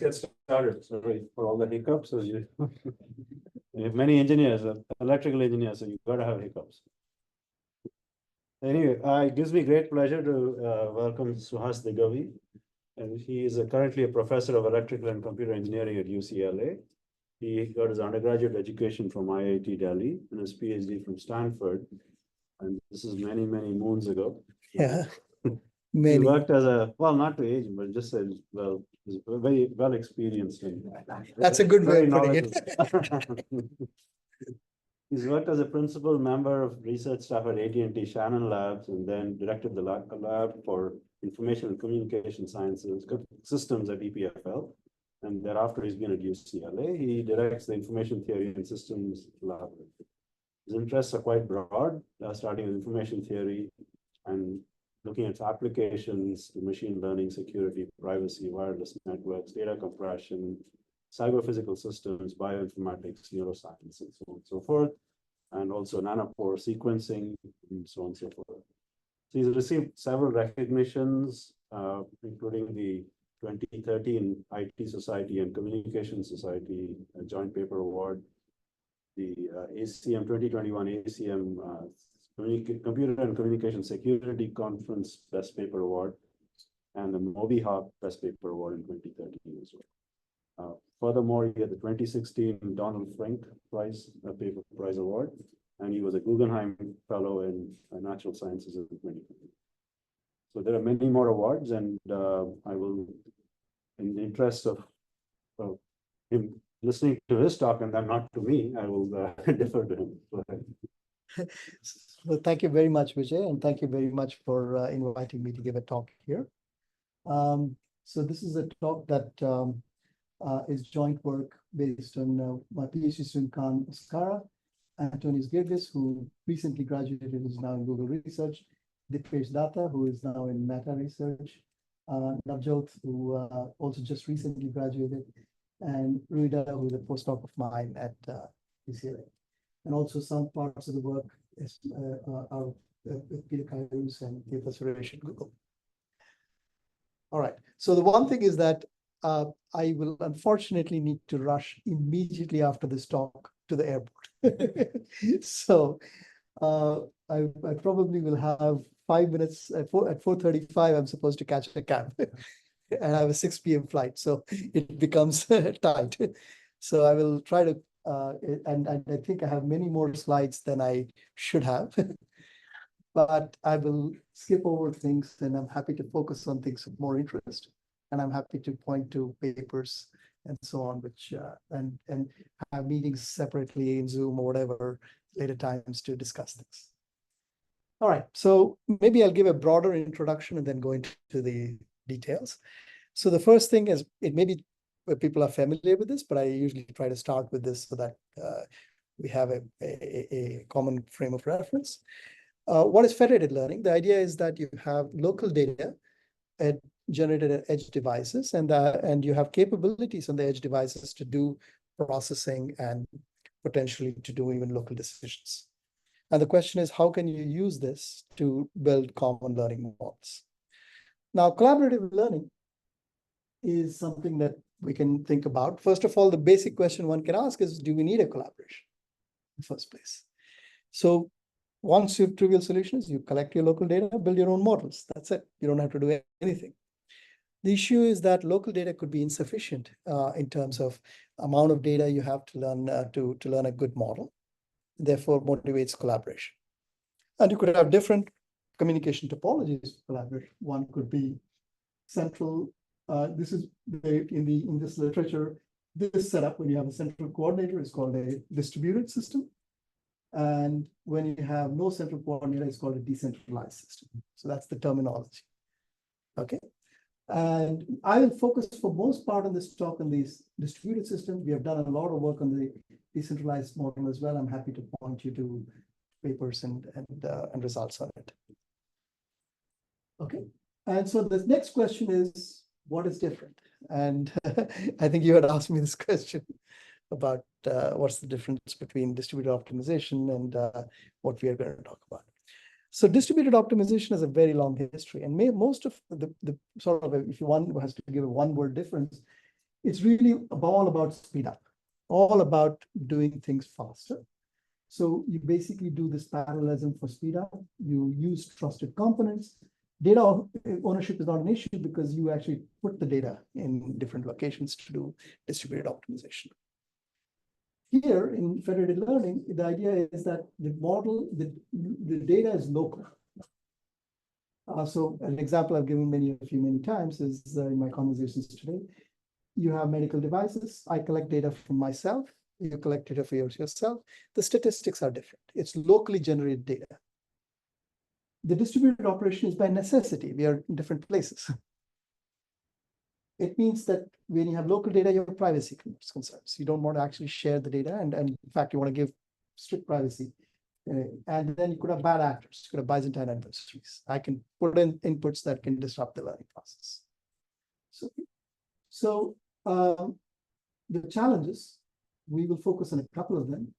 get started. Sorry for all the hiccups. So you have many engineers, electrical engineers, so you've got to have hiccups. Anyway, it gives me great pleasure to welcome Suhas Diggavi. And he is currently a professor of electrical and computer engineering at UCLA. He got his undergraduate education from IIT Delhi and his PhD from Stanford. And this is many, many moons ago. Yeah. He worked as a, well, not to age, but just as well, very well experienced. That's a good way of putting it. He's worked as a principal member of research staff at AT&T Shannon Labs, and then directed the lab for information and communication sciences systems at EPFL. And thereafter, he's been at UCLA. He directs the information theory and systems lab. His interests are quite broad, starting with information theory and looking at applications to machine learning, security, privacy, wireless networks, data compression, cyber-physical systems, bioinformatics, neuroscience, and so on and so forth, and also nanopore sequencing, and so on and so forth. So he's received several recognitions, including the 2013 IT Society and Communication Society Joint Paper Award, the ACM 2021 ACM Computer and Communication Security Conference Best Paper Award, and the MobiHawk Best Paper Award in 2013 as well. Furthermore, he had the 2016 Donald Frank Prize, Paper Prize Award, and he was a Guggenheim Fellow in Natural Sciences in 2020. So there are many more awards, and I will, in the interest of him listening to his talk and then not to me, I will defer to him. Go ahead. Well, thank you very much, Vijay, and thank you very much for inviting me to give a talk here. So this is a talk that is joint work based on my PhD student Khan Oskara, Antonis Girgis, who recently graduated, is now in Google Research, Dipesh Datta, who is now in Meta Research, Navjot, who also just recently graduated, and Ruida, who is a postdoc of mine at UCLA. And also some parts of the work are with Peter Kairos and Peter Federation Google. All right. So the one thing is that I will unfortunately need to rush immediately after this talk to the airport. So I probably will have 5 minutes at 4:35. I'm supposed to catch a cab, and I have a 6 p.m. flight, so it becomes tight. So I will try to. And I think I have many more slides than I should have, but I will skip over things, and I'm happy to focus on things of more interest. And I'm happy to point to papers and so on, which and have meetings separately in Zoom or whatever later times to discuss things. All right, so maybe I'll give a broader introduction and then go into the details. So the first thing is, it may be people are familiar with this, but I usually try to start with this so that we have a common frame of reference. What is federated learning? The idea is that you have local data generated at edge devices, and you have capabilities on the edge devices to do processing and potentially to do even local decisions. And the question is, how can you use this to build common learning models? Now, collaborative learning is something that we can think about. First of all, the basic question one can ask is, do we need a collaboration in the first place? So once you have trivial solutions, you collect your local data, build your own models. That's it. You don't have to do anything. The issue is that local data could be insufficient in terms of amount of data you have to learn to learn a good model. Therefore, motivates collaboration. And you could have different communication topologies for collaboration. One could be central. This is in this literature, this setup, when you have a central coordinator, is called a distributed system. And when you have no central coordinator, it's called a decentralized system. So that's the terminology. Okay. And I will focus for most part on this talk on these distributed systems. We have done a lot of work on the decentralized model as well. I'm happy to point you to papers and results on it. Okay. And so the next question is, what is different? And I think you had asked me this question about what's the difference between distributed optimization and what we are going to talk about. So distributed optimization has a very long history, and most of the sort of, if one has to give a one-word difference, It's really all about speed up, all about doing things faster. So you basically do this parallelism for speed up. You use trusted components. Data ownership is not an issue because you actually put the data in different locations to do distributed optimization. Here in federated learning, the idea is that the model, the data is local. So an example I've given many times is in my conversations today. You have medical devices. I collect data from myself. You collect data for yourself. The statistics are different. It's locally generated data. The distributed operation is by necessity. We are in different places. It means that when you have local data, you have privacy concerns. You don't want to actually share the data. And in fact, you want to give strict privacy. And then you could have bad actors. You could have Byzantine adversaries. I can put in inputs that can disrupt the learning process. So the challenges, we will focus on a couple of them.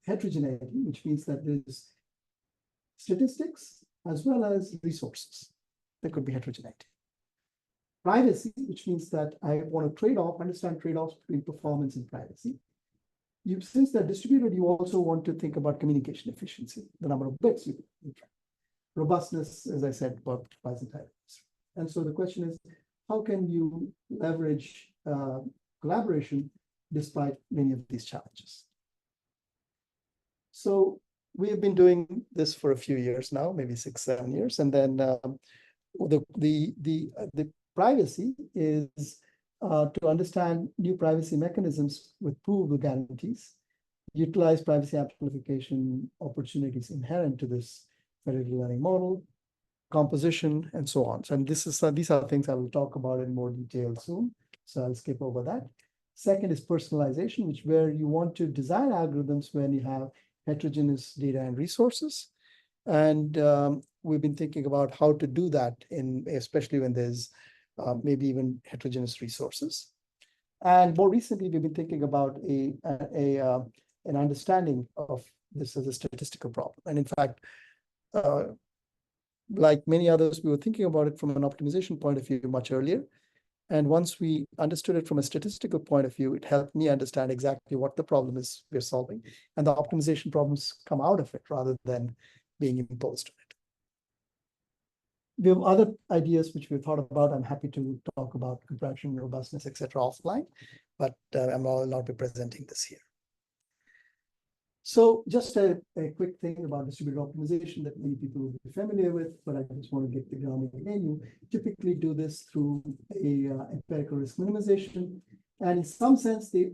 Heterogeneity, which means that there's statistics as well as resources. There could be heterogeneity. Privacy, which means that I want to understand trade-offs between performance and privacy. Since they're distributed, you also want to think about communication efficiency, the number of bits you track. Robustness, as I said, about Byzantine. And so the question is, how can you leverage collaboration despite many of these challenges? So we have been doing this for a few years now, maybe 6-7 years, and then the privacy is to understand new privacy mechanisms with provable guarantees, utilize privacy amplification opportunities inherent to this federated learning model, composition, and so on. So, and these are things I will talk about in more detail soon. So I'll skip over that. Second is personalization, which where you want to design algorithms when you have heterogeneous data and resources. And we've been thinking about how to do that, especially when there's maybe even heterogeneous resources. And more recently, we've been thinking about an understanding of this as a statistical problem. And in fact, like many others, we were thinking about it from an optimization point of view much earlier. And once we understood it from a statistical point of view, it helped me understand exactly what the problem is we're solving. And the optimization problems come out of it rather than being imposed on it. We have other ideas which we've thought about. I'm happy to talk about compression, robustness, etc. offline, but I will not be presenting this here. So just a quick thing about distributed optimization that many people will be familiar with, but I just want to get the grounding again. You typically do this through a empirical risk minimization. And in some sense, the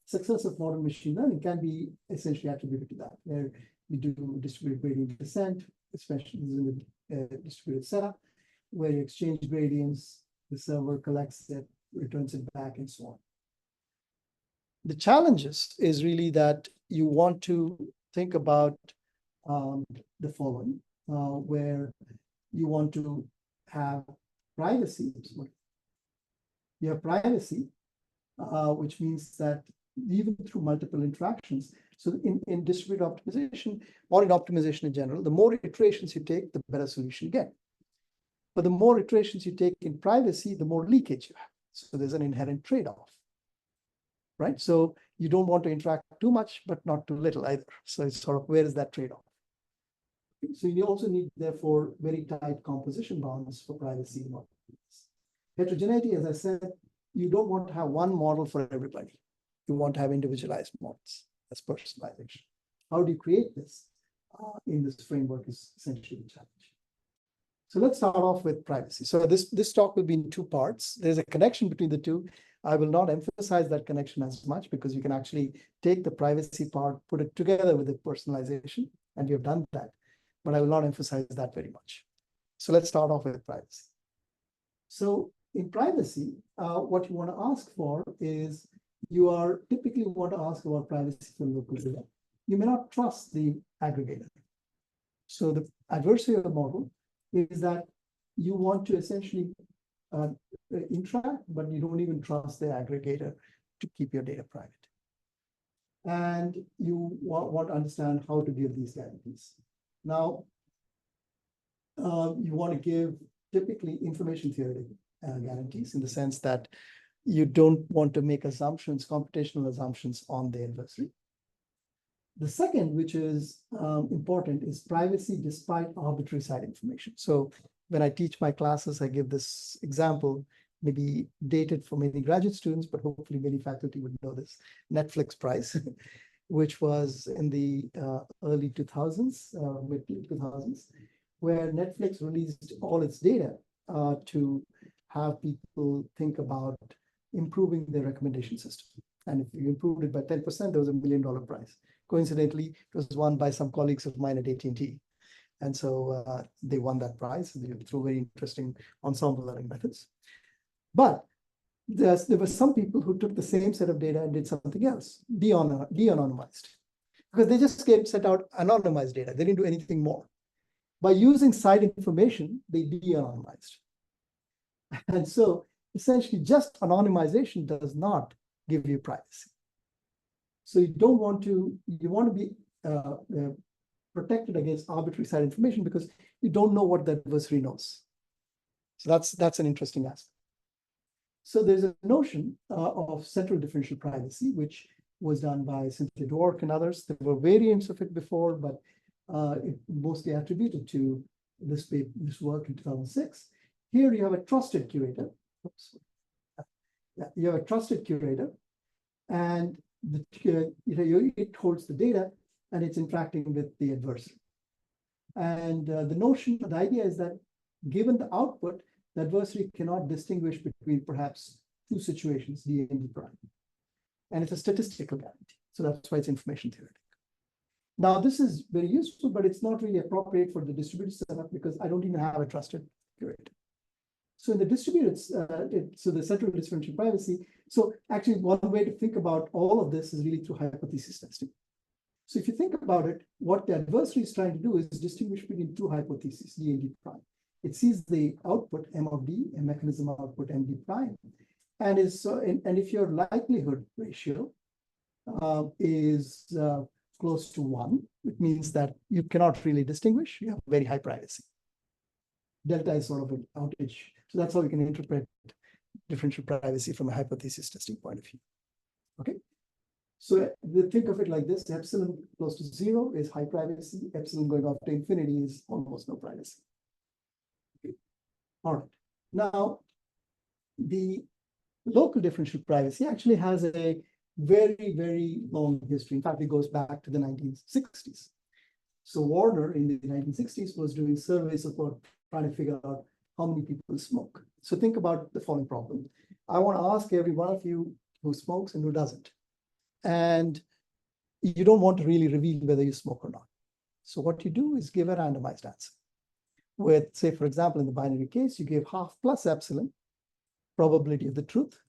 success of modern machine learning can be essentially attributed to that, where we do distributed gradient descent, especially in the distributed setup, where you exchange gradients, the server collects it, returns it back, and so on. The challenges is really that you want to think about the following, where you want to have privacy. You have privacy, which means that even through multiple interactions. So in distributed optimization, or in optimization in general, the more iterations you take, the better solution you get. But the more iterations you take in privacy, the more leakage you have. So there's an inherent trade-off. Right? So you don't want to interact too much, but not too little either. So it's sort of, where is that trade-off? So you also need, therefore, very tight composition bounds for privacy. Heterogeneity, as I said, you don't want to have one model for everybody. You want to have individualized models. That's personalization. How do you create this in this framework is essentially the challenge. So let's start off with privacy. So this talk will be in 2 parts. There's a connection between the two. I will not emphasize that connection as much because you can actually take the privacy part, put it together with the personalization, and we have done that. But I will not emphasize that very much. So let's start off with privacy. So in privacy, what you want to ask for is you typically want to ask about privacy for local data. You may not trust the aggregator. So the adversarial model is that you want to essentially interact, but you don't even trust the aggregator to keep your data private. And you want to understand how to give these guarantees. Now, you want to give typically information theoretic guarantees in the sense that you don't want to make assumptions, computational assumptions on the adversary. The second, which is important, is privacy despite arbitrary side information. So when I teach my classes, I give this example, maybe dated for many graduate students, but hopefully many faculty would know this Netflix prize, which was in the early 2000s, mid 2000s, where Netflix released all its data to have people think about improving their recommendation system. And if you improved it by 10%, there was $1 million prize. Coincidentally, it was won by some colleagues of mine at AT&T. And so they won that prize through very interesting ensemble learning methods. But there were some people who took the same set of data and did something else, de-anonymized. Because they just set out anonymized data. They didn't do anything more. By using side information, they de-anonymized. And so essentially just anonymization does not give you privacy. So you don't want to, you want to be protected against arbitrary side information because you don't know what the adversary knows. So that's an interesting aspect. So there's a notion of central differential privacy, which was done by Cynthia Dwork and others. There were variants of it before, but it mostly attributed to this work in 2006. Here you have a trusted curator. Oops. Yeah, you have a trusted curator, and it holds the data and it's interacting with the adversary. And the idea is that given the output, the adversary cannot distinguish between perhaps two situations, D and D prime. And it's a statistical guarantee. So that's why it's information theoretic. Now, this is very useful, but it's not really appropriate for the distributed setup because I don't even have a trusted curator. So in the distributed, so the central differential privacy, so actually one way to think about all of this is really through hypothesis testing. So if you think about it, what the adversary is trying to do is distinguish between two hypotheses, D and D prime. It sees the output M of D, a mechanism output M D prime, and if your likelihood ratio is close to 1, it means that you cannot really distinguish. You have very high privacy. Delta is sort of an outage. So that's how we can interpret differential privacy from a hypothesis testing point of view. Okay. So think of it like this: epsilon close to 0 is high privacy. Epsilon going off to infinity is almost no privacy. Okay. All right. Now, the local differential privacy actually has a very, very long history. In fact, it goes back to the 1960s. So Warner in the 1960s was doing surveys of trying to figure out how many people smoke. So think about the following problem. I want to ask every one of you who smokes and who doesn't. And you don't want to really reveal whether you smoke or not. So what you do is give a randomized answer. With, say, for example, in the binary case, you give half plus epsilon, probability of the truth,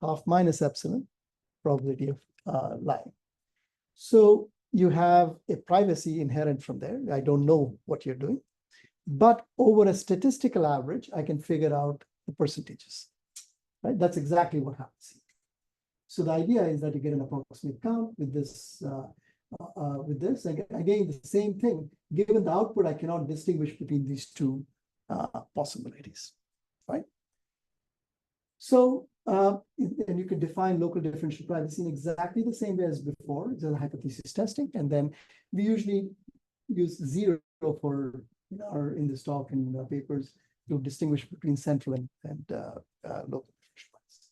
half minus epsilon, probability of lying. So you have a privacy inherent from there. I don't know what you're doing. But over a statistical average, I can figure out the percentages. Right? That's exactly what happens here. So the idea is that you get an approximate count with this. Again, the same thing. Given the output, I cannot distinguish between these two possibilities. Right? So, and you can define local differential privacy in exactly the same way as before. It's a hypothesis testing, and then we usually use 0 for in this talk and papers to distinguish between central and local differential privacy.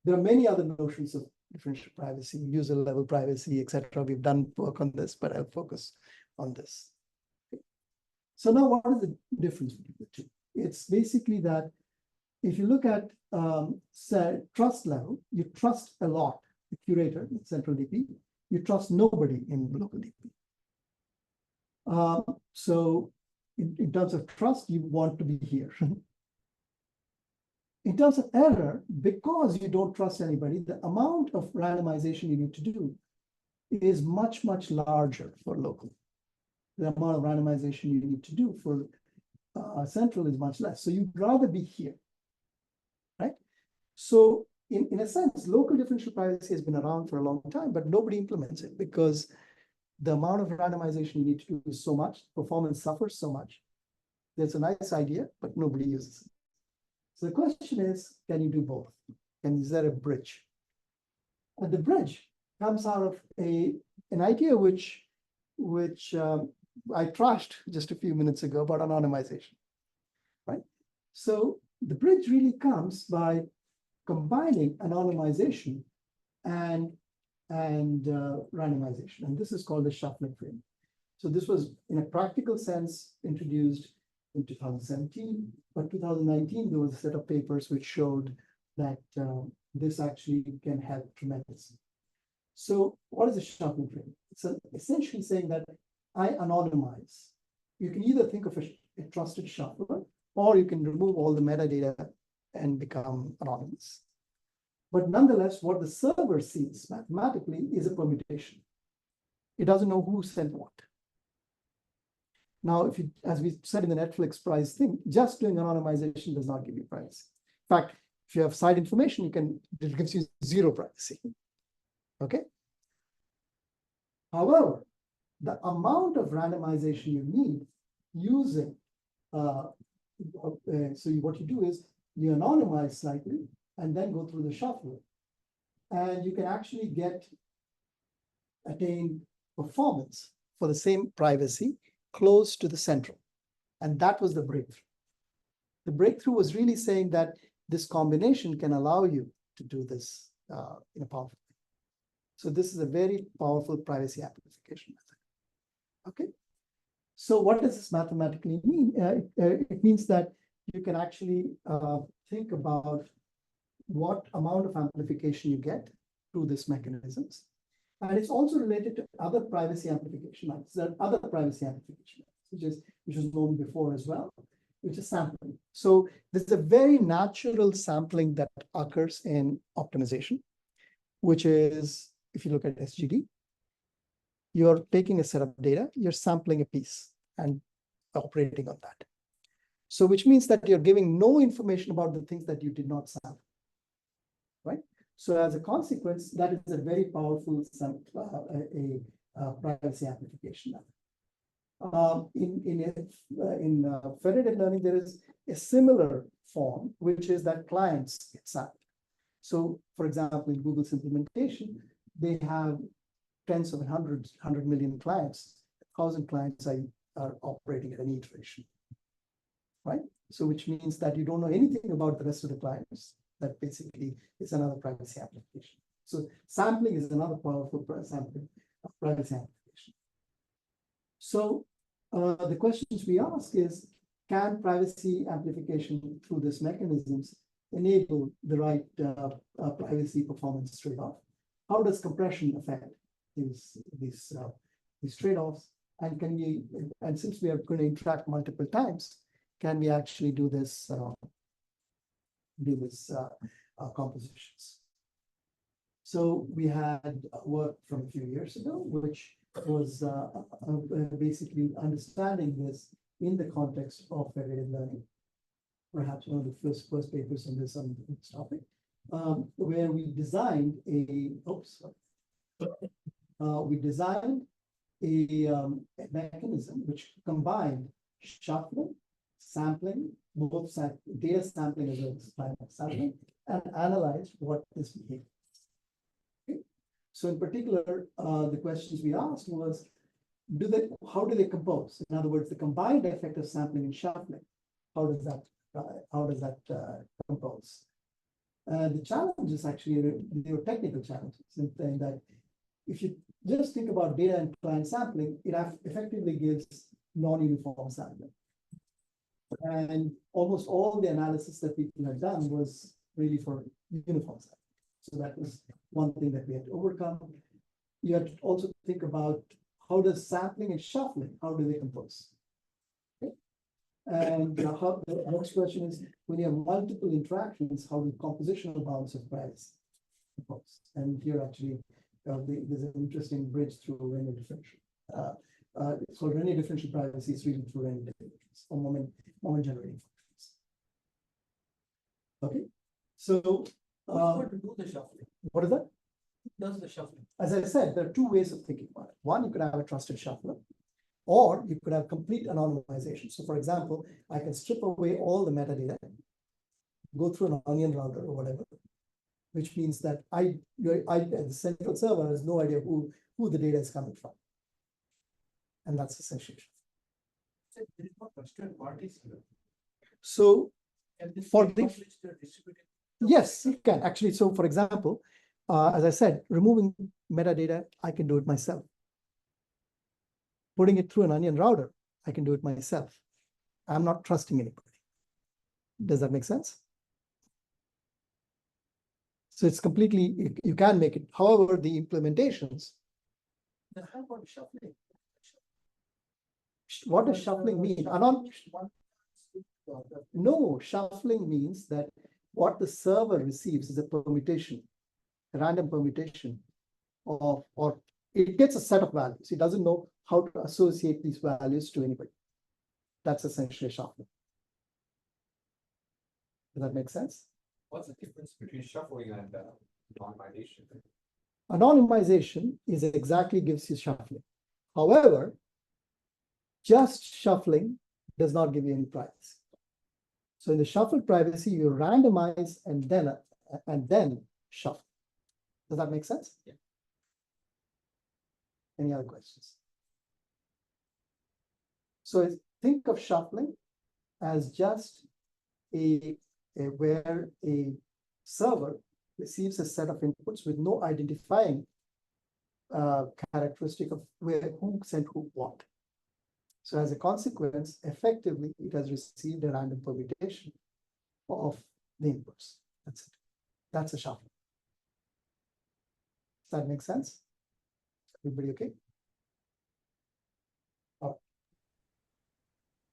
There are many other notions of differential privacy, user level privacy, etc. We've done work on this, but I'll focus on this. Okay. So now, what is the difference between the two? It's basically that if you look at trust level, you trust a lot the curator in central DP. You trust nobody in local DP. So in terms of trust, you want to be here. In terms of error, because you don't trust anybody, the amount of randomization you need to do is much, much larger for local. The amount of randomization you need to do for central is much less. So you'd rather be here, right? So in a sense, local differential privacy has been around for a long time, but nobody implements it because the amount of randomization you need to do is so much, performance suffers so much. There's a nice idea, but nobody uses it. So the question is, can you do both? And is there a bridge? And the bridge comes out of an idea which I trashed just a few minutes ago about anonymization, right? So the bridge really comes by combining anonymization and randomization, and this is called the shuffling frame. So this was, in a practical sense, introduced in 2017, but 2019 there was a set of papers which showed that this actually can help tremendously. So what is a shuffling frame? It's essentially saying that I anonymize. You can either think of a trusted shuffler, or you can remove all the metadata and become anonymous. But nonetheless, what the server sees mathematically is a permutation. It doesn't know who sent what. Now, if you, as we said in the Netflix price thing, just doing anonymization does not give you privacy. In fact, if you have side information, it gives you zero privacy. Okay. However, the amount of randomization you need using, so what you do is you anonymize slightly and then go through the shuffle, and you can actually attain performance for the same privacy close to the central. And that was the breakthrough. The breakthrough was really saying that this combination can allow you to do this in a powerful way. So this is a very powerful privacy amplification method. Okay. So what does this mathematically mean? It means that you can actually think about what amount of amplification you get through these mechanisms. And it's also related to other privacy amplification methods. There are other privacy amplification methods, which was known before as well, which is sampling. So there's a very natural sampling that occurs in optimization, which is, if you look at SGD, you're taking a set of data, you're sampling a piece and operating on that. So which means that you're giving no information about the things that you did not sample, right? So as a consequence, that is a very powerful privacy amplification method. In federated learning, there is a similar form, which is that clients get sampled. So for example, in Google's implementation, they have tens of hundred million clients, 1,000 clients are operating at an iteration, right? So which means that you don't know anything about the rest of the clients. That basically is another privacy application. So sampling is another powerful privacy application. So the questions we ask is, can privacy amplification through these mechanisms enable the right privacy performance trade-off? How does compression affect these trade-offs? And can we, and since we are going to interact multiple times, can we actually do this compositions? So we had work from a few years ago, which was basically understanding this in the context of federated learning. Perhaps one of the first papers on this topic, where we designed a mechanism which combined shuffling, sampling, both data sampling as well as climate sampling, and analyzed what is behavior. Okay. So in particular, the questions we asked was, how do they compose? In other words, the combined effect of sampling and shuffling, how does that compose? The challenge is actually, there were technical challenges in saying that if you just think about data and client sampling, it effectively gives non-uniform sampling. And almost all the analysis that people had done was really for uniform sampling. So that was one thing that we had to overcome. You have to also think about, how does sampling and shuffling, how do they compose? Okay. And the next question is, when you have multiple interactions, how do compositional bounds of privacy compose? And here actually, there's an interesting bridge through Renyi differential. It's called Renyi differential privacy. It's really through Renyi differentials or moment generating functions. Okay, so to do the shuffling. What is that? Does the shuffling? As I said, there are two ways of thinking about it. One, you could have a trusted shuffler, or you could have complete anonymization. So for example, I can strip away all the metadata, go through an onion router or whatever, which means that the central server has no idea who the data is coming from. And that's essentially. So there is no trusted parties here. So And this For is the- published or distributed. yes, you can actually. So for example, as I said, removing metadata, I can do it myself. Putting it through an onion router, I can do it myself. I'm not trusting anybody. Does that make sense? So it's completely, you can make it. However, the implementations, Then how about shuffling? what does shuffling mean? No, shuffling means that what the server receives is a permutation, a random permutation of, or it gets a set of values. It doesn't know how to associate these values to anybody. That's essentially shuffling. Does that make sense? What's the difference between shuffling and anonymization? Anonymization is exactly gives you shuffling. However, just shuffling does not give you any privacy. So in the shuffle privacy, you randomize and then shuffle. Does that make sense? Yeah. Any other questions? So think of shuffling as just where a server receives a set of inputs with no identifying characteristic of who sent who what. So as a consequence, effectively, it has received a random permutation of the inputs. That's it. That's a shuffle. Does that make sense? Everybody okay? All right.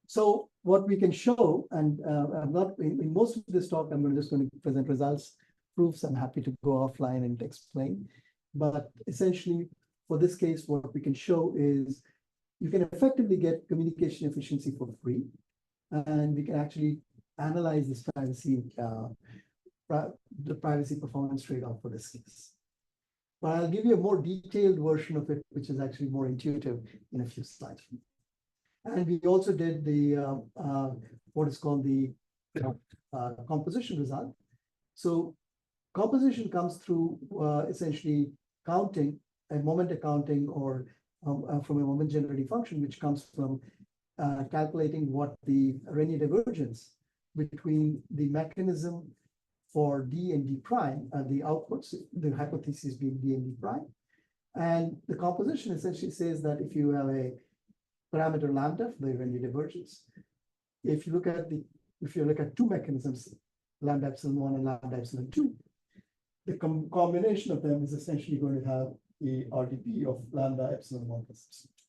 So what we can show, and I'm not in most of this talk, I'm just going to present results, proofs. I'm happy to go offline and explain. But essentially, for this case, what we can show is you can effectively get communication efficiency for free, and we can actually analyze this privacy, the privacy performance trade-off for this case. But I'll give you a more detailed version of it, which is actually more intuitive in a few slides. And we also did the what is called the composition result. So composition comes through essentially counting a moment accounting or from a moment generating function, which comes from calculating what the Renyi divergence between the mechanism for D and D prime, the outputs, the hypothesis being D and D prime. And the composition essentially says that if you have a parameter lambda for the Renyi divergence, if you look at two mechanisms, lambda epsilon 1 and lambda epsilon 2, the combination of them is essentially going to have a RDP of lambda epsilon 1 plus epsilon 2.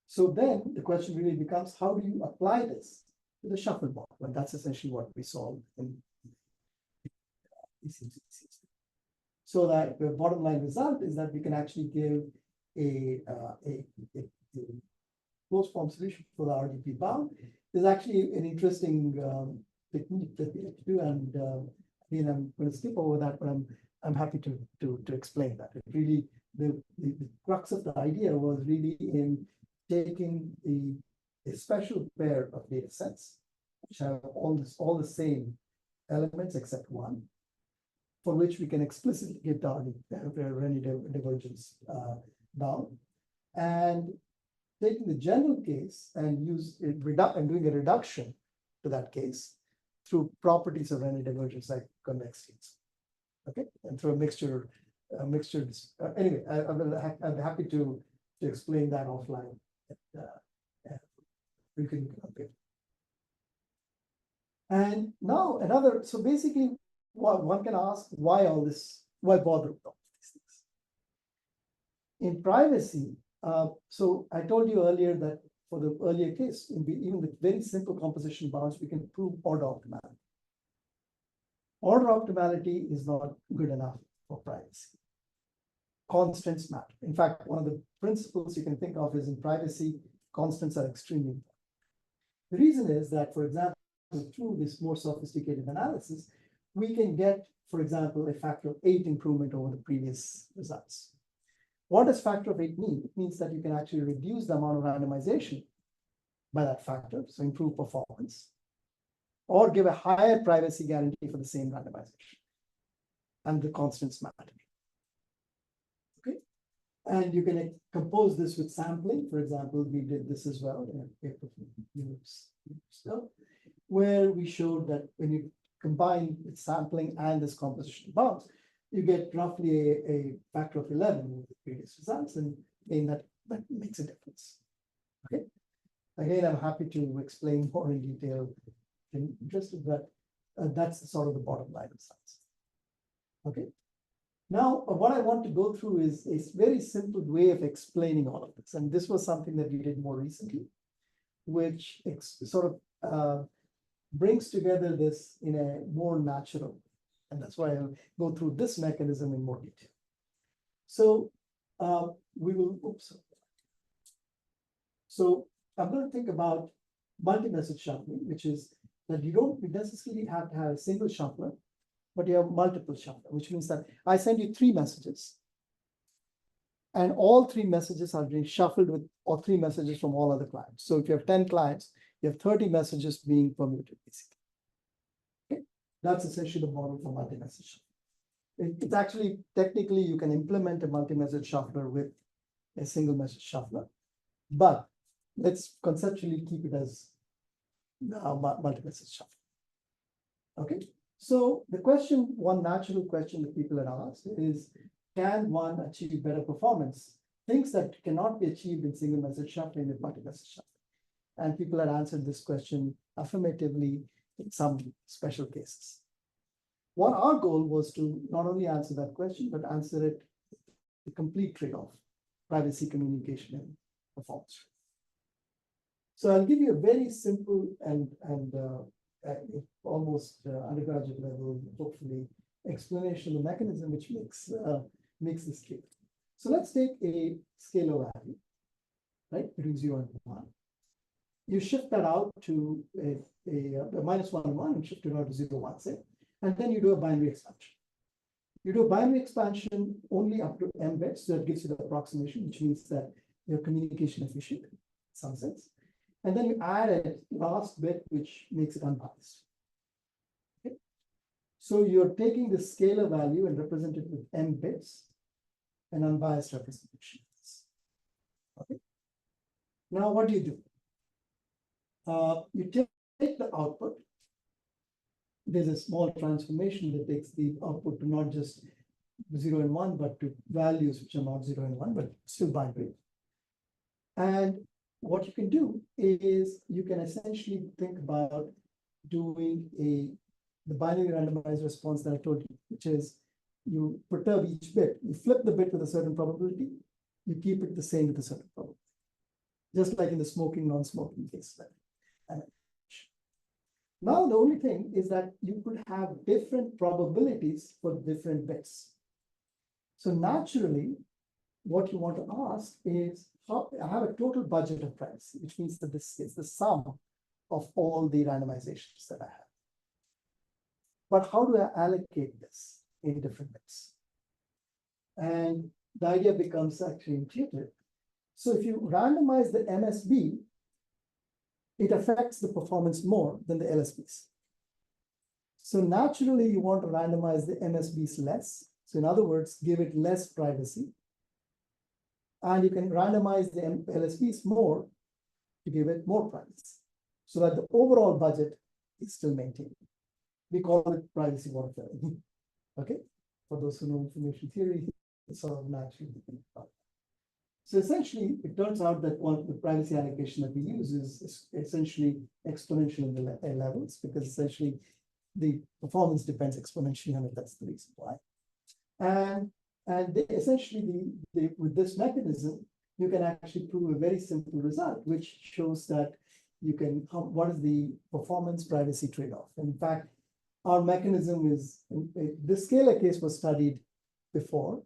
So then the question really becomes, how do you apply this to the shuffle bot? Well, that's essentially what we solved in so that the bottom line result is that we can actually give a closed form solution for the RDP bound. There's actually an interesting technique that we have to do, and again, I'm going to skip over that, but I'm happy to explain that. It really the crux of the idea was really in taking a special pair of data sets which have all the same elements except one, for which we can explicitly get down the Renyi divergence down, and taking the general case and doing a reduction to that case through properties of Renyi divergence like convexities. Okay, and through a mixture. Anyway, I'm happy to explain that offline. We can compare. And now so basically, one can ask why bother with all these things? In privacy, so I told you earlier that for the earlier case, even with very simple composition bounds, we can prove order optimality. Order optimality is not good enough for privacy. Constants matter. In fact, one of the principles you can think of is in privacy, constants are extremely important. The reason is that, for example, through this more sophisticated analysis, we can get, for example, a factor of 8 improvement over the previous results. What does factor of 8 mean? It means that you can actually reduce the amount of randomization by that factor, so improve performance. or give a higher privacy guarantee for the same randomization. And the constants matter. Okay. And you can compose this with sampling. For example, we did this as well in a paper from where we showed that when you combine with sampling and this compositional bounds, you get roughly a factor of 11 with the previous results, and again, that makes a difference. Okay. Again, I'm happy to explain more in detail if you're interested, but that's sort of the bottom line of science. Okay. Now, what I want to go through is a very simple way of explaining all of this. And this was something that we did more recently, which sort of brings together this in a more natural way. And that's why I'll go through this mechanism in more detail. So we will, So I'm going to think about multi-message shuffling, which is that you don't necessarily have to have a single shuffler, but you have multiple shuffler, which means that I send you 3 messages, and all 3 messages are being shuffled with all 3 messages from all other clients. So if you have 10 clients, you have 30 messages being permuted, basically. Okay, that's essentially the model for multi-message shuffling. It's actually, technically, you can implement a multi-message shuffler with a single message shuffler, but let's conceptually keep it as multi-message shuffle. Okay, so the question, one natural question that people had asked is, can one achieve better performance? Things that cannot be achieved in single message shuffling with multi-message shuffling. And people had answered this question affirmatively in some special cases. What our goal was to not only answer that question, but answer it the complete trade-off, privacy, communication, and performance. So I'll give you a very simple and almost undergraduate level, hopefully, explanation of the mechanism, which makes this clear. So let's take a scalar value, right, between 0 and 1. You shift that out to a -1 and 1 and shift it out to 0, 1, say, and then you do a binary expansion. You do a binary expansion only up to m bits, so that gives you the approximation, which means that you're communication efficient in some sense. And then you add a last bit, which makes it unbiased. Okay. So you're taking the scalar value and represent it with m bits, an unbiased representation. Okay. Now, what do? You take the output. There's a small transformation that takes the output to not just 0 and 1, but to values which are not 0 and 1, but still binary. And what you can do is you can essentially think about doing the binary randomized response that I told you, which is you perturb each bit. You flip the bit with a certain probability. You keep it the same with a certain probability. Just like in the smoking, non-smoking case. Now, the only thing is that you could have different probabilities for different bits. So naturally, what you want to ask is, I have a total budget of privacy, which means that this is the sum of all the randomizations that I have. But how do I allocate this in different bits? And the idea becomes actually intuitive. So if you randomize the MSB, it affects the performance more than the LSBs. So naturally, you want to randomize the MSBs less. So in other words, give it less privacy. And you can randomize the LSBs more to give it more privacy, so that the overall budget is still maintained. We call it privacy warfare. Okay, for those who know information theory, it's sort of naturally. So essentially, it turns out that the privacy allocation that we use is essentially exponential in the levels, because essentially the performance depends exponentially on it. That's the reason why. And essentially, with this mechanism, you can actually prove a very simple result, which shows that you can, what is the performance privacy trade-off? In fact, our mechanism is, this scalar case was studied before.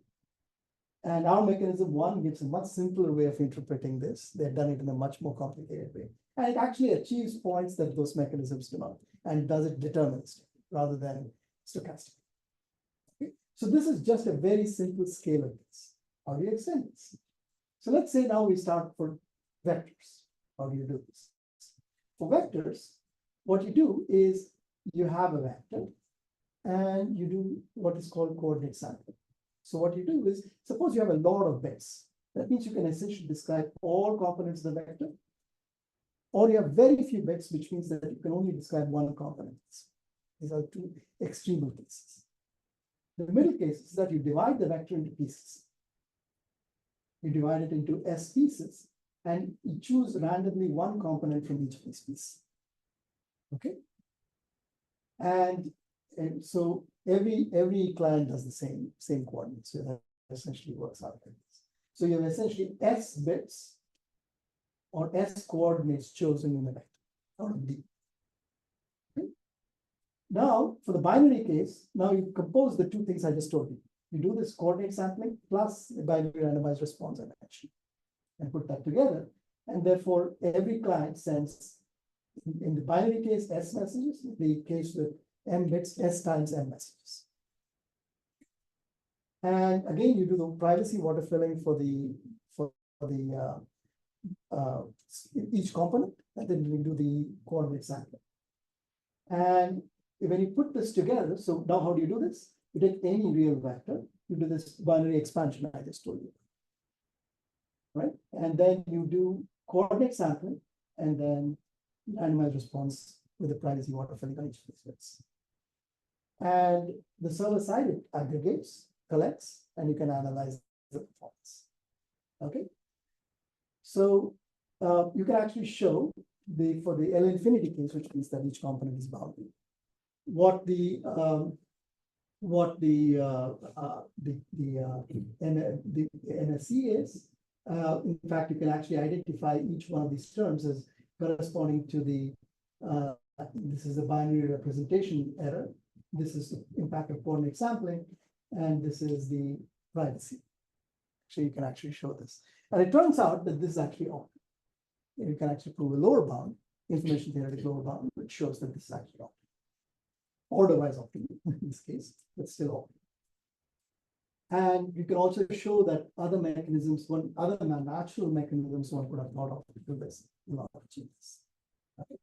And our mechanism, one, gives a much simpler way of interpreting this. They've done it in a much more complicated way. And it actually achieves points that those mechanisms do not, and does it deterministically rather than stochastic. Okay. So this is just a very simple scalar case. How do you extend this? So let's say now we start for vectors. How do you do this? For vectors, what you do is you have a vector and you do what is called coordinate sampling. So what you do is, suppose you have a lot of bits. That means you can essentially describe all components of the vector. Or you have very few bits, which means that you can only describe one component. These are two extreme cases. The middle case is that you divide the vector into pieces. You divide it into S pieces, and you choose randomly one component from each of these pieces. Okay. And so every client does the same coordinates. So that essentially works out like this. So you have essentially S bits or S coordinates chosen in the vector out of D. Okay. Now, for the binary case, now you compose the two things I just told you. You do this coordinate sampling plus the binary randomized response I mentioned, and put that together. And therefore, every client sends, in the binary case, S messages, in the case with M bits, S times M messages. And again, you do the privacy water filling for each component, and then you do the coordinate sampling. And when you put this together, so now how do you do this? You take any real vector, you do this binary expansion I just told you, right? And then you do coordinate sampling, and then randomized response with the privacy water filling on each of these bits. And the server side, it aggregates, collects, and you can analyze the performance. Okay. So you can actually show for the L infinity case, which means that each component is bounded, what the NSE is. In fact, you can actually identify each one of these terms as corresponding to the this is a binary representation error. This is the impact of coordinate sampling, and this is the privacy. So you can actually show this. And it turns out that this is actually optimal. You can actually prove a lower bound, information theoretic lower bound, which shows that this is actually optimal. Order-wise optimal in this case, but still optimal. And you can also show that other mechanisms, other natural mechanisms one could have thought of to do this in order to achieve this. Okay.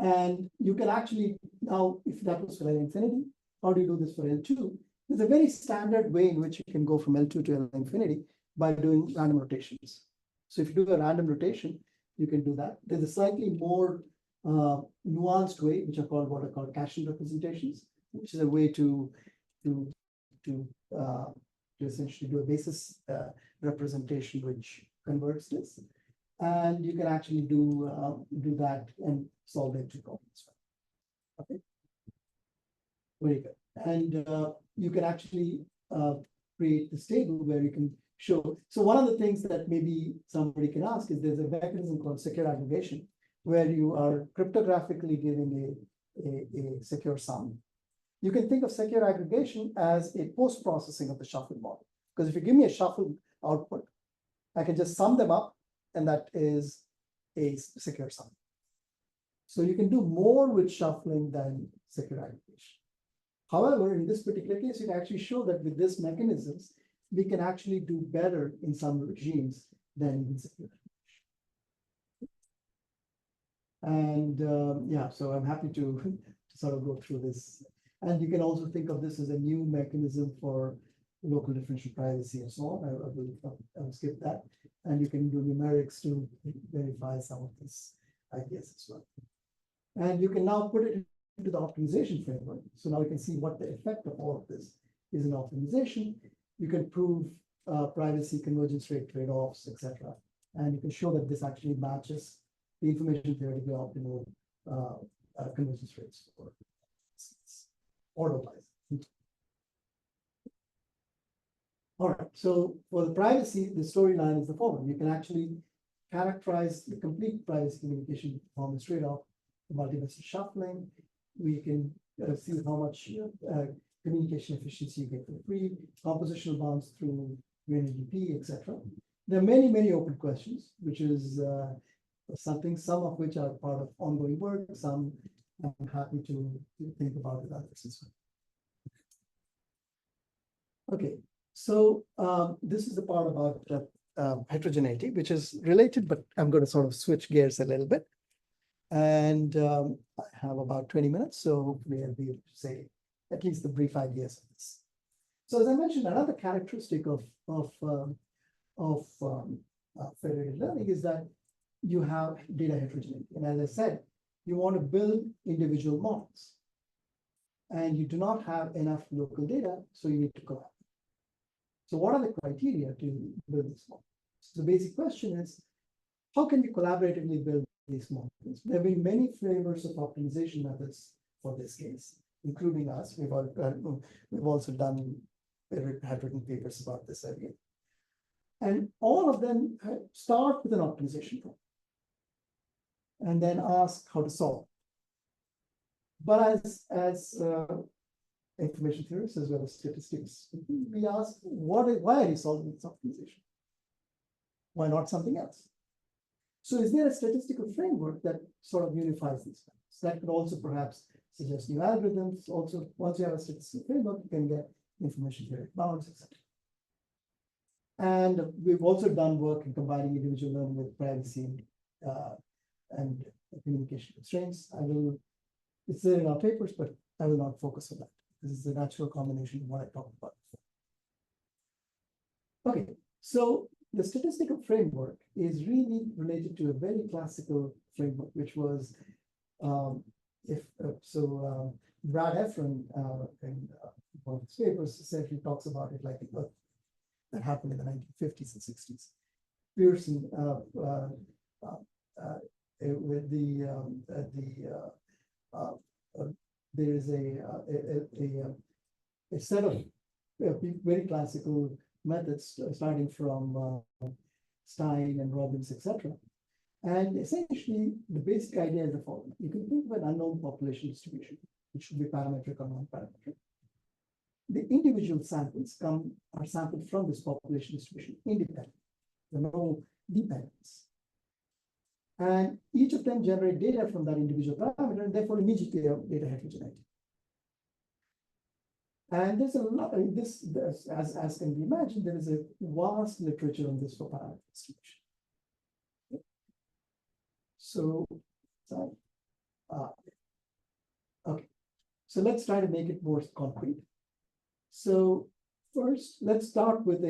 And you can actually, now, if that was for L infinity, how do you do this for L2? There's a very standard way in which you can go from L2 to L infinity by doing random rotations. So if you do a random rotation, you can do that. There's a slightly more nuanced way, which are called what are called Cashin representations, which is a way to essentially do a basis representation which converts this. And you can actually do that and solve the two problems. Okay. Very good. And you can actually create this table where you can show. So one of the things that maybe somebody can ask is there's a mechanism called secure aggregation, where you are cryptographically giving a secure sum. You can think of secure aggregation as a post-processing of the shuffle model. Because if you give me a shuffle output, I can just sum them up, and that is a secure sum. So you can do more with shuffling than secure aggregation. However, in this particular case, you can actually show that with this mechanisms, we can actually do better in some regimes than in secure aggregation. And yeah, so I'm happy to sort of go through this. And you can also think of this as a new mechanism for local differential privacy and so on. I will skip that. And you can do numerics to verify some of these ideas as well. And you can now put it into the optimization framework. So now you can see what the effect of all of this is in optimization. You can prove privacy, convergence rate trade-offs, etc. And you can show that this actually matches the information theoretically optimal convergence rates for order-wise. All right, so for the privacy, the storyline is the following. You can actually characterize the complete privacy communication performance trade-off, the multi-message shuffling. We can see how much communication efficiency you get for free, compositional bounds through Renyi DP, etc. There are many, many open questions, which is some of which are part of ongoing work, some I'm happy to think about with others as well. Okay, so this is the part about heterogeneity, which is related, but I'm going to sort of switch gears a little bit. And I have about 20 minutes, so hopefully I'll be able to say at least the brief ideas of this. So as I mentioned, another characteristic of federated learning is that you have data heterogeneity. And as I said, you want to build individual models. And you do not have enough local data, so you need to collaborate. So what are the criteria to build this model? So the basic question is, how can you collaboratively build these models? There have been many flavors of optimization methods for this case, including us. We've also done written papers about this area. And all of them start with an optimization problem and then ask how to solve. But as information theorists as well as statistics, we ask, why are you solving this optimization? Why not something else? So is there a statistical framework that sort of unifies these factors? That could also perhaps suggest new algorithms. Also, once you have a statistical framework, you can get information theoretic bounds, etc. And we've also done work in combining individual learning with privacy and communication constraints. It's there in our papers, but I will not focus on that. This is a natural combination of what I talked about before. Okay, so the statistical framework is really related to a very classical framework, which was, Brad Efron in one of his papers essentially talks about it like that happened in the 1950s and 60s. Pearson with there is a set of very classical methods starting from Stein and Robbins, etc. And essentially, the basic idea is the following. You can think of an unknown population distribution, which should be parametric or non-parametric. The individual samples are sampled from this population distribution independently. There are no dependence. And each of them generate data from that individual parameter, and therefore immediately have data heterogeneity. And there's a lot of this, as can be imagined, there is a vast literature on this for parameter distribution. So, okay. So let's try to make it more concrete. So first, let's start with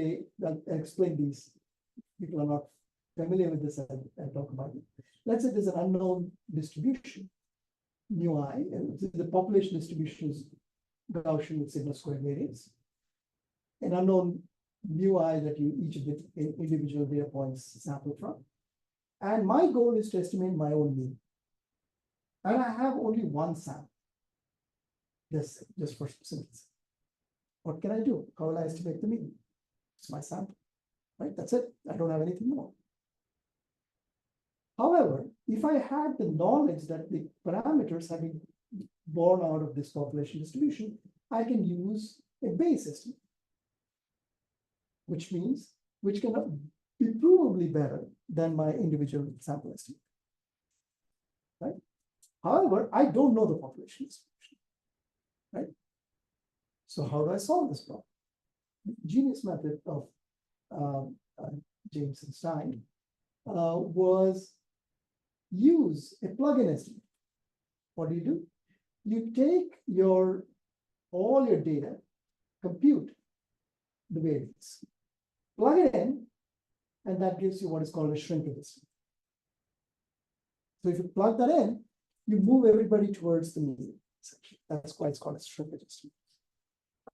I'll explain these. People are not familiar with this, I'll talk about it. Let's say there's an unknown distribution, mu I, and the population distribution is Gaussian with sigma squared variance. An unknown mu I that each of the individual data points sample from. And my goal is to estimate my own mean. And I have only one sample. Just for simplicity. What can I do? How will I estimate the mean? It's my sample, right? That's it. I don't have anything more. However, if I had the knowledge that the parameters have been born out of this population distribution, I can use a Bayes estimate, which can be provably better than my individual sample estimate, right? However, I don't know the population distribution, right? So how do I solve this problem? The genius method of James and Stein was use a plug-in estimate. What do? You take all your data, compute the variance, plug it in, and that gives you what is called a shrinkage estimate. So if you plug that in, you move everybody towards the mean. That's why it's called a shrinkage estimate.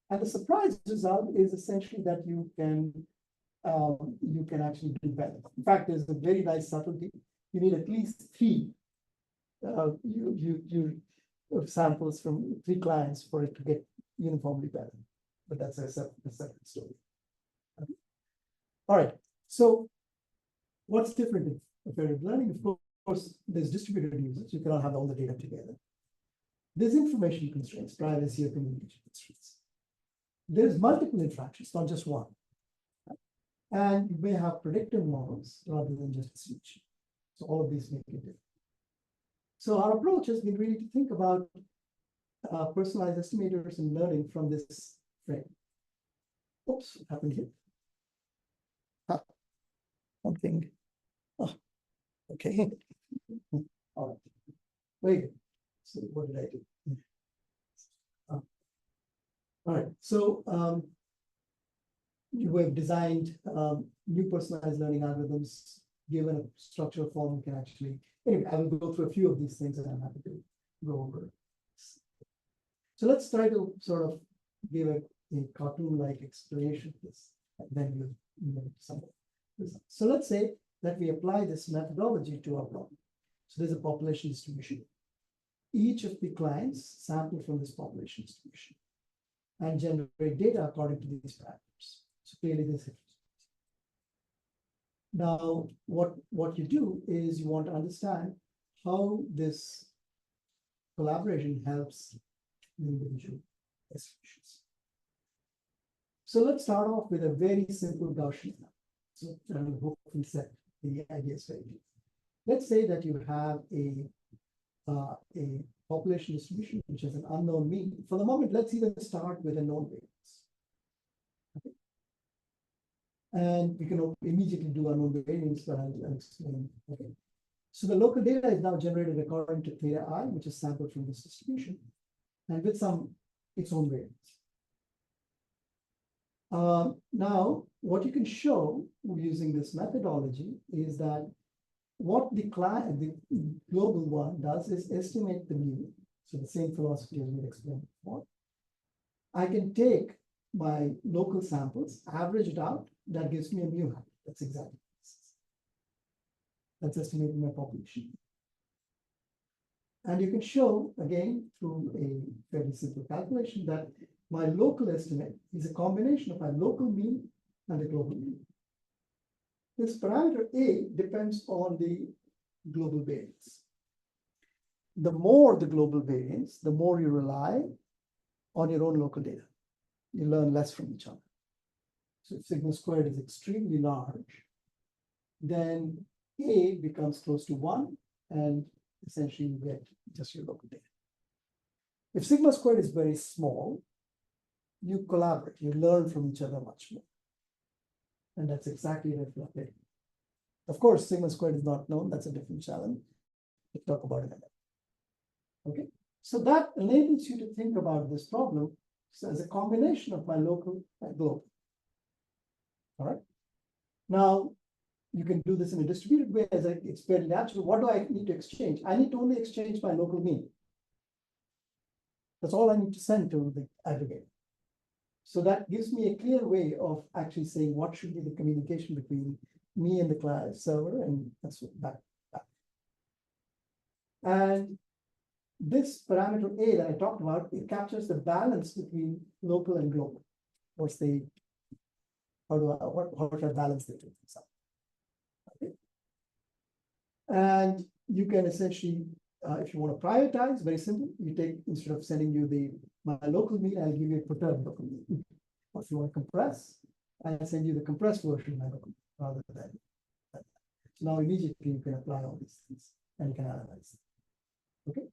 And the surprise result is essentially that you can actually do better. In fact, there's a very nice subtlety. You need at least 3 samples from 3 clients for it to get uniformly better. But that's a separate story. Okay. All right. So what's different in federated learning? Of course, there's distributed usage. You cannot have all the data together. There's information constraints, privacy or communication constraints. There's multiple interactions, not just one. And you may have predictive models rather than just distribution. So all of these make it different. So our approach has been really to think about personalized estimators and learning from this frame. Oops, what happened here? Something. Oh, okay. All right. Very good. So what did I do? All right, so you have designed new personalized learning algorithms. Given a structural form, you can actually, anyway, I will go through a few of these things and I'm happy to go over. So let's try to sort of give a cartoon-like explanation of this, and then we'll move some of this. So let's say that we apply this methodology to our problem. So there's a population distribution. Each of the clients sample from this population distribution and generate data according to these parameters. So clearly this is. Now, what you do is you want to understand how this collaboration helps the individual distributions. So let's start off with a very simple Gaussian. So I will hopefully set the ideas very clear. Let's say that you have a population distribution which has an unknown mean. For the moment, let's even start with a known variance. Okay. And we can immediately do unknown variance, but I'll explain. Okay. So the local data is now generated according to theta I, which is sampled from this distribution, and with its own variance. Now, what you can show using this methodology is that what the global one does is estimate the mean. So the same philosophy as we explained before. I can take my local samples, average it out, that gives me a mu hat. That's exactly this. That's estimating my population. And you can show, again, through a fairly simple calculation that my local estimate is a combination of my local mean and the global mean. This parameter A depends on the global variance. The more the global variance, the more you rely on your own local data. You learn less from each other. So if sigma squared is extremely large, then A becomes close to 1, and essentially you get just your local data. If sigma squared is very small, you collaborate, you learn from each other much more. And that's exactly reflected. Of course, sigma squared is not known. That's a different challenge. We'll talk about it in a minute. Okay, so that enables you to think about this problem as a combination of my local and global. All right. Now, you can do this in a distributed way as it's very natural. What do I need to exchange? I need to only exchange my local mean. That's all I need to send to the aggregator. So that gives me a clear way of actually saying what should be the communication between me and the client server, and that's what back. And this parameter A that I talked about, it captures the balance between local and global. How should I balance the two things up? Okay. And you can essentially, if you want to prioritize, very simple, you take, instead of sending you my local mean, I'll give you a perturbed local mean. Or if you want to compress, I'll send you the compressed version of my local mean rather than that. So now immediately you can apply all these things and you can analyze them. Okay.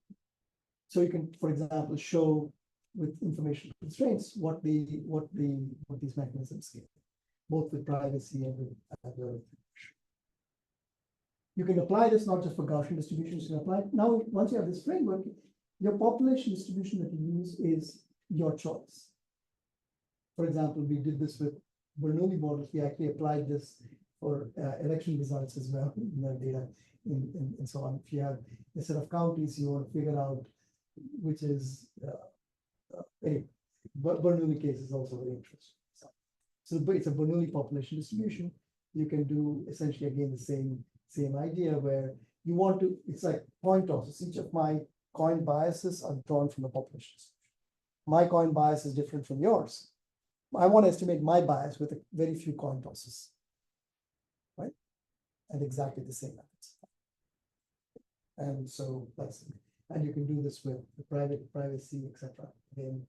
So you can, for example, show with information constraints what these mechanisms give, both with privacy and with other. You can apply this not just for Gaussian distributions, you can apply now. Once you have this framework, your population distribution that you use is your choice. For example, we did this with Bernoulli models. We actually applied this for election results as well, data and so on. If you have a set of counties you want to figure out which is anyway, Bernoulli case is also very interesting. So it's a Bernoulli population distribution. You can do essentially again the same idea where you want to, it's like coin tosses. Each of my coin biases are drawn from the population. My coin bias is different from yours. I want to estimate my bias with very few coin tosses, right? And exactly the same methods. And so that's, and you can do this with the privacy, etc. Again,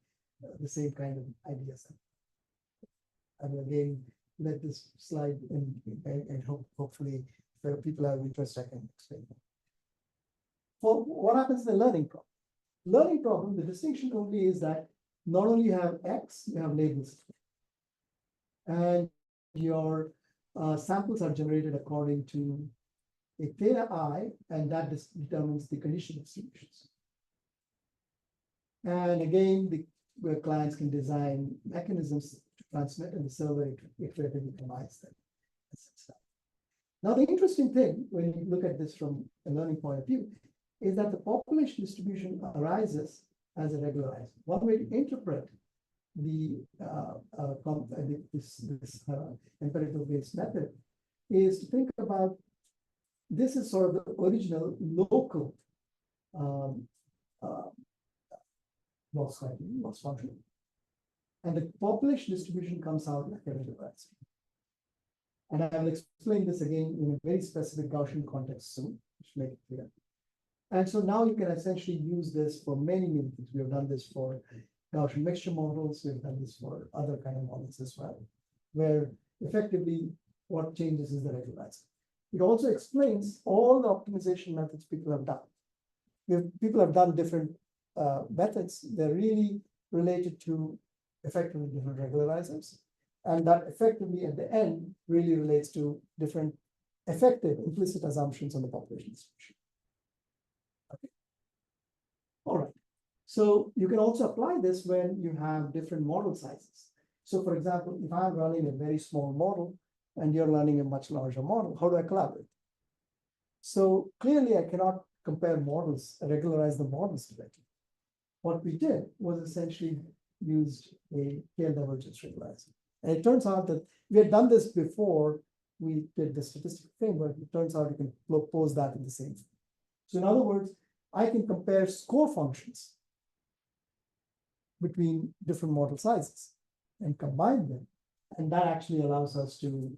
the same kind of ideas. I will again let this slide and hopefully for people who have interest, I can explain. For what happens in the learning problem? Learning problem, the distinction only is that not only you have X, you have labels. And your samples are generated according to a theta I, and that determines the condition distributions. And again, where clients can design mechanisms to transmit, and the server iteratively combines them. Now, the interesting thing when you look at this from a learning point of view is that the population distribution arises as a regularizer. One way to interpret the empirical-based method is to think about this is sort of the original local loss function, and the population distribution comes out like a regularizer. And I will explain this again in a very specific Gaussian context soon, which will make it clear. And so now you can essentially use this for many things. We have done this for Gaussian mixture models. We've done this for other kind of models as well, where effectively what changes is the regularizer. It also explains all the optimization methods people have done. People have done different methods. They're really related to effectively different regularizers. And that effectively at the end really relates to different effective implicit assumptions on the population distribution. Okay. All right. So you can also apply this when you have different model sizes. So for example, if I'm running a very small model and you're running a much larger model, how do I collaborate? So clearly I cannot compare models, regularize the models directly. What we did was essentially used a tail divergence regularizer. And it turns out that we had done this before we did the statistical framework. It turns out you can propose that in the same thing. So in other words, I can compare score functions between different model sizes and combine them. And that actually allows us to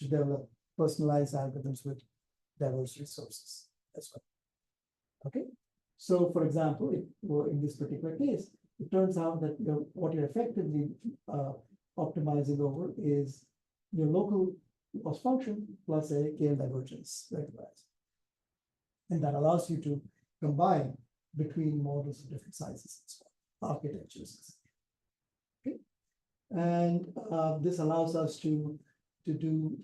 develop personalized algorithms with diverse resources as well. Okay. So for example, in this particular case, it turns out that what you're effectively optimizing over is your local loss function plus a KL divergence regularizer. And that allows you to combine between models of different sizes as well, architectures. Okay. And this allows us to do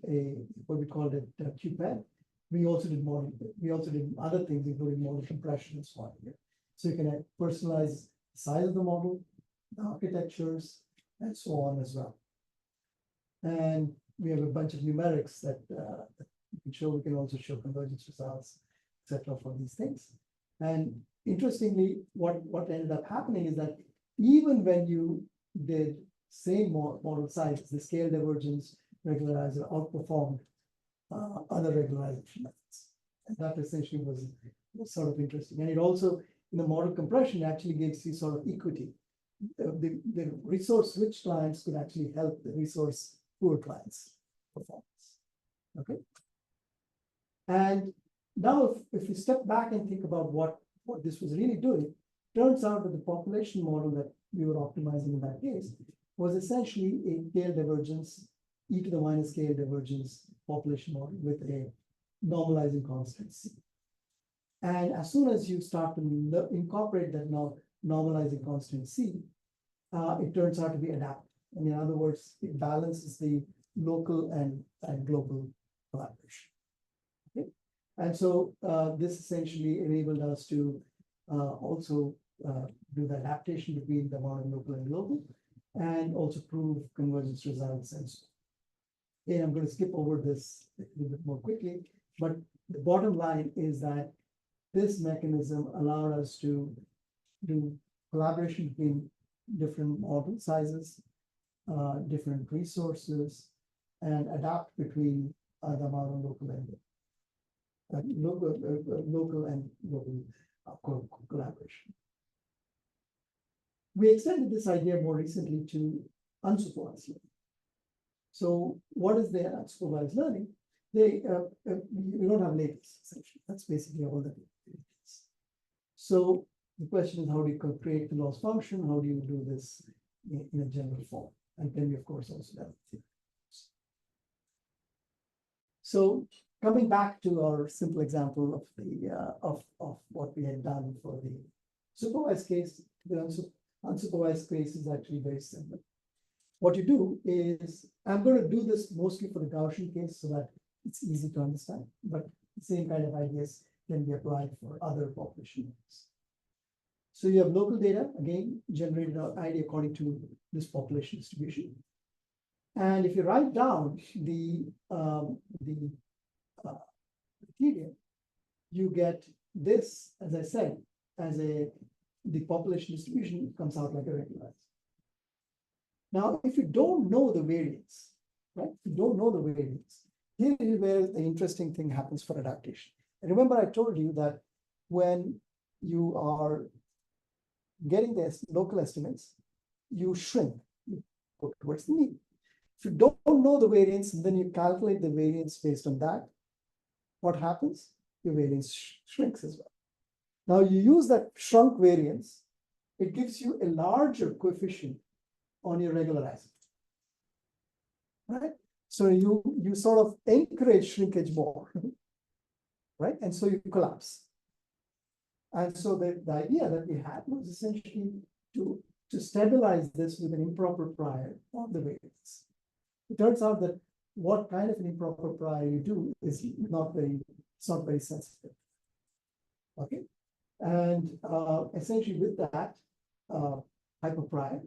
what we call it QPAD. We also did other things, including model compression and so on here. So you can personalize the size of the model, the architectures, and so on as well. And we have a bunch of numerics that we can show. We can also show convergence results, etc. for these things. And interestingly, what ended up happening is that even when you did same model size, the scale divergence regularizer outperformed other regularization methods. And that essentially was sort of interesting. And it also, in the model compression, actually gives you sort of equity. The resource-rich clients could actually help the resource-poor clients' performance. Okay. And now, if you step back and think about what this was really doing, turns out that the population model that we were optimizing in that case was essentially a scale divergence, e to the minus scale divergence population model with a normalizing constant C. And as soon as you start to incorporate that now normalizing constant C, it turns out to be adaptive. And in other words, it balances the local and global collaboration. Okay. And so this essentially enabled us to also do the adaptation between the amount of local and global, and also prove convergence results and so on. And I'm going to skip over this a little bit more quickly, but the bottom line is that this mechanism allowed us to do collaboration between different model sizes, different resources, and adapt between the amount of local and global collaboration. We extended this idea more recently to unsupervised learning. So what is the unsupervised learning? We don't have labels, essentially. That's basically all that it is. So the question is, how do you create the loss function? How do you do this in a general form? And then we, of course, also have theory. So coming back to our simple example of the of what we had done for the supervised case, the unsupervised case is actually very simple. What you do is, I'm going to do this mostly for the Gaussian case so that it's easy to understand, but the same kind of ideas can be applied for other population models. So you have local data, again, generated an ID according to this population distribution. And if you write down the criteria, you get this, as I said, as the population distribution comes out like a regularized. Now, if you don't know the variance, right? If you don't know the variance, here is where the interesting thing happens for adaptation. And remember, I told you that when you are getting the local estimates, you shrink, you go towards the mean. If you don't know the variance, and then you calculate the variance based on that, what happens? Your variance shrinks as well. Now you use that shrunk variance, it gives you a larger coefficient on your regularizing, right? So you sort of encourage shrinkage more, right? And so you collapse. And so the idea that we had was essentially to stabilize this with an improper prior on the variance. It turns out that what kind of an improper prior you do is not very sensitive. Okay. And essentially with that hyperprior,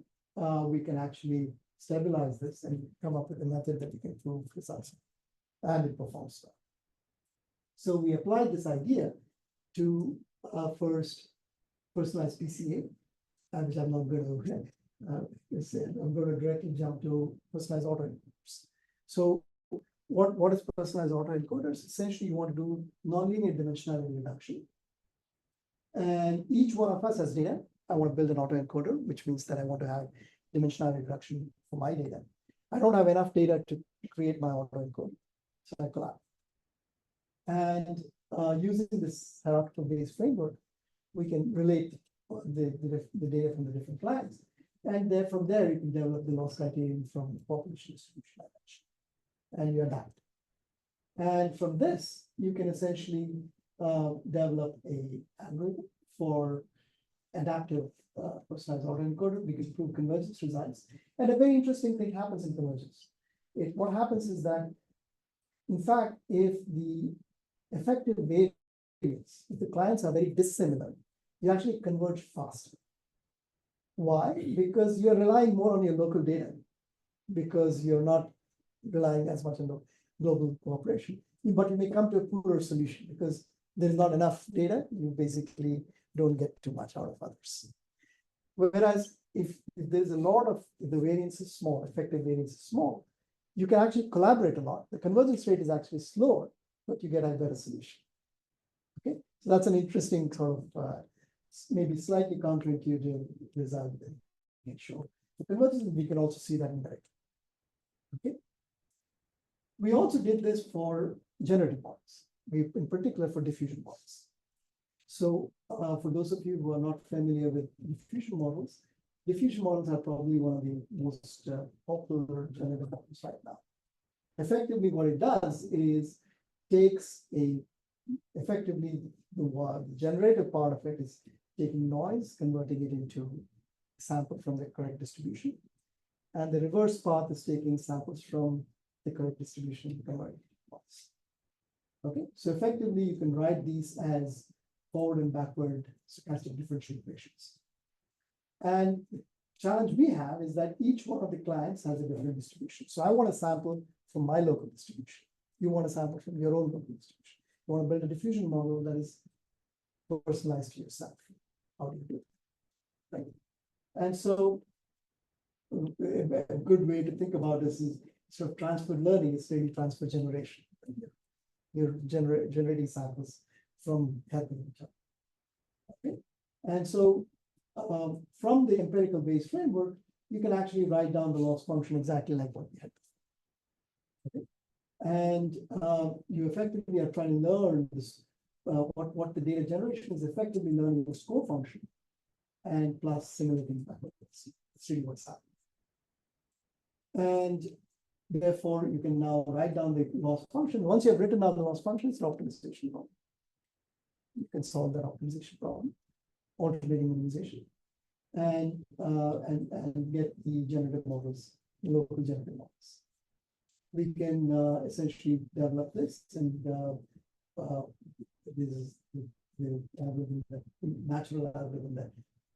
we can actually stabilize this and come up with a method that we can prove precisely, and it performs well. So we applied this idea to first personalized PCA, which I'm not going to I'm going to directly jump to personalized autoencoders. So what is personalized autoencoders? Essentially, you want to do nonlinear dimensionality reduction. And each one of us has data. I want to build an autoencoder, which means that I want to have dimensionality reduction for my data. I don't have enough data to create my autoencoder, so I collapse. And using this hierarchical based framework, we can relate the data from the different clients. And then from there, you can develop the loss criterion from the population distribution I mentioned, and you adapt. And from this, you can essentially develop an algorithm for adaptive personalized autoencoder. We can prove convergence results. And a very interesting thing happens in convergence. What happens is that, in fact, if the effective variance, if the clients are very dissimilar, you actually converge faster. Why? Because you're relying more on your local data, because you're not relying as much on the global cooperation. But you may come to a poorer solution because there's not enough data. You basically don't get too much out of others. Whereas if there's a lot of, if the variance is small, effective variance is small, you can actually collaborate a lot. The convergence rate is actually slower, but you get a better solution. Okay, so that's an interesting sort of maybe slightly counterintuitive result. Sure. The convergence, we can also see that in direct. Okay. We also did this for generative models. In particular for diffusion models. So for those of you who are not familiar with diffusion models are probably one of the most popular generative models right now. Effectively, what it does is takes effectively the generative part of it is taking noise, converting it into a sample from the correct distribution. And the reverse path is taking samples from the correct distribution and converting it. Okay, so effectively you can write these as forward and backward stochastic differential equations. And the challenge we have is that each one of the clients has a different distribution. So I want a sample from my local distribution. You want a sample from your own local distribution. You want to build a diffusion model that is personalized to yourself. How do you do it? Right. And so a good way to think about this is sort of transfer learning is really transfer generation. You're generating samples from helping each other. Okay. And so from the empirical based framework, you can actually write down the loss function exactly like what we had before. Okay. And you effectively are trying to learn this, what the data generation is effectively learning the score function and plus simulating backwards. It's really what's happening. And therefore, you can now write down the loss function. Once you have written down the loss function, it's an optimization problem. You can solve that optimization problem, alternating minimization, and get the generative models, the local generative models. we can essentially develop this, and this is the algorithm, the natural algorithm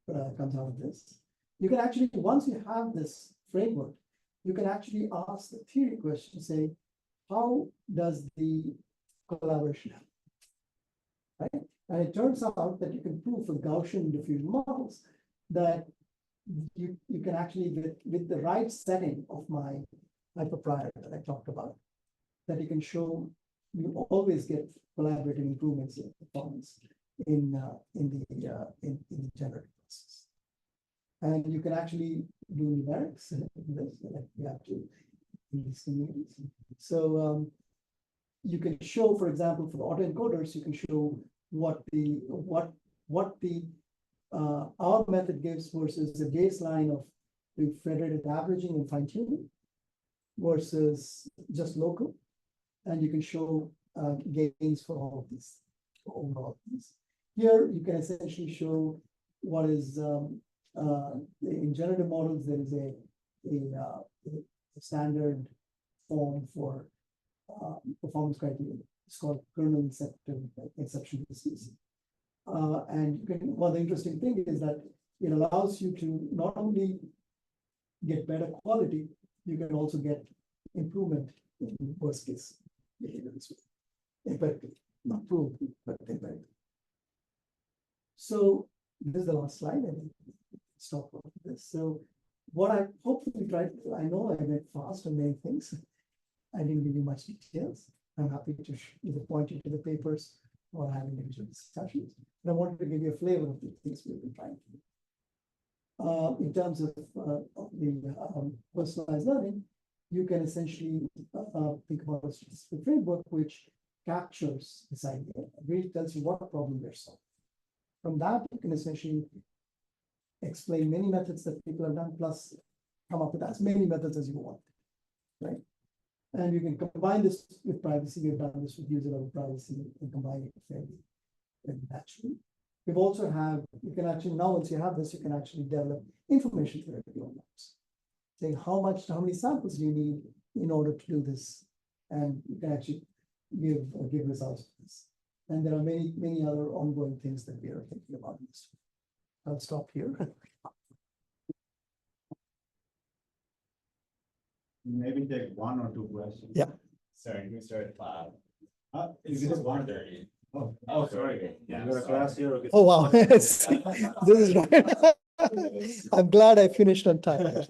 that comes out of this. You can actually, once you have this framework, you can actually ask the theory question, say, how does the collaboration happen? Right? And it turns out that you can prove for Gaussian diffusion models that you can actually, with the right setting of my hyperprior that I talked about, that you can show you always get collaborative improvements in performance in the generative process. And you can actually do numerics in this, like you have to in these communities. So you can show, for example, for the autoencoders, you can show what the our method gives versus the baseline of the federated averaging and fine-tuning versus just local. And you can show gains for all of these, for overall these. Here, you can essentially show what is, in generative models, there is a standard form for performance criteria. It's called kernel exception disease. And you can, well, the interesting thing is that it allows you to not only get better quality, you can also get improvement in worst case behavior as well. Empirically, not proved, but empirically. So this is the last slide, and let's talk about this. So what I hopefully tried, I know I went fast on many things. I didn't give you much details. I'm happy to either point you to the papers or have individual discussions. But I wanted to give you a flavor of the things we've been trying to do. In terms of the personalized learning, you can essentially think about a statistical framework which captures this idea, really tells you what problem they're solving. From that, you can essentially explain many methods that people have done, plus come up with as many methods as you want, right? And you can combine this with privacy. We've done this with user level privacy and combine it fairly naturally. We've also have, you can actually, now once you have this, you can actually develop information theory on maps. Saying how many samples do you need in order to do this? And you can actually give results of this. And there are many other ongoing things that we are thinking about in this. I'll stop here. Maybe take one or two questions. Yeah. Sorry, we started at 5. It's It's just 1:30. Oh, sorry. Yeah, You got a class here? Okay. Oh, wow. This is right. I'm glad I finished on time.